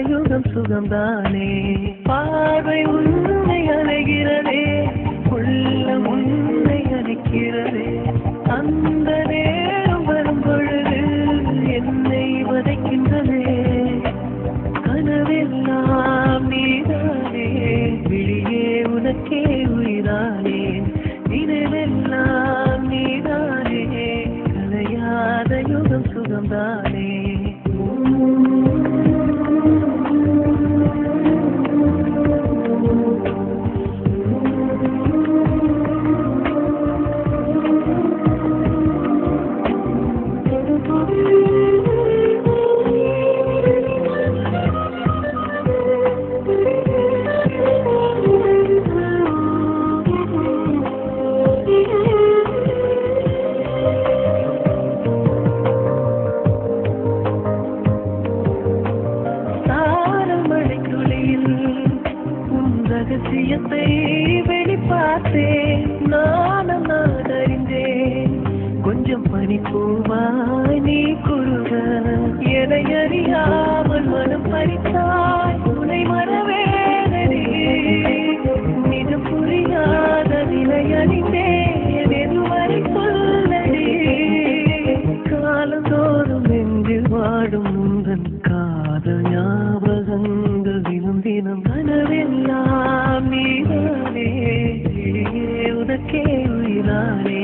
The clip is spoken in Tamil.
யுகம் சுகம்தானே பார்வை உன்னை அலைகிறதே உள்ளம் உன்னை அழைக்கிறதே அந்த நேரம் வரும் பொழுது என்னை வதைக்கின்றதே கனவெல்லாம் நீதானே விழியே உனக்கே உயிரானே நினைவெல்லாம் நீதானே கலையாத யுகம் சுகம்தானே ரகசியத்தை வெளிப்பார்த்தேன் நானும் நான் அறிந்தேன் கொஞ்சம் பனிப்பூவாய் நீ குருக எதை அறியாமல் மனம் பறித்தாய் உனை மறவேனே நிஜம் புரியாத நிலை அறிந்தேன் எதுவரை சொல்லடி காலந்தோறும் நெஞ்சில் வாடும் உந்தன் காதல் ஞாபகங்கள் தினம் தினம் கனவெல்லாம் நீதானே உனக்கே உயிரானே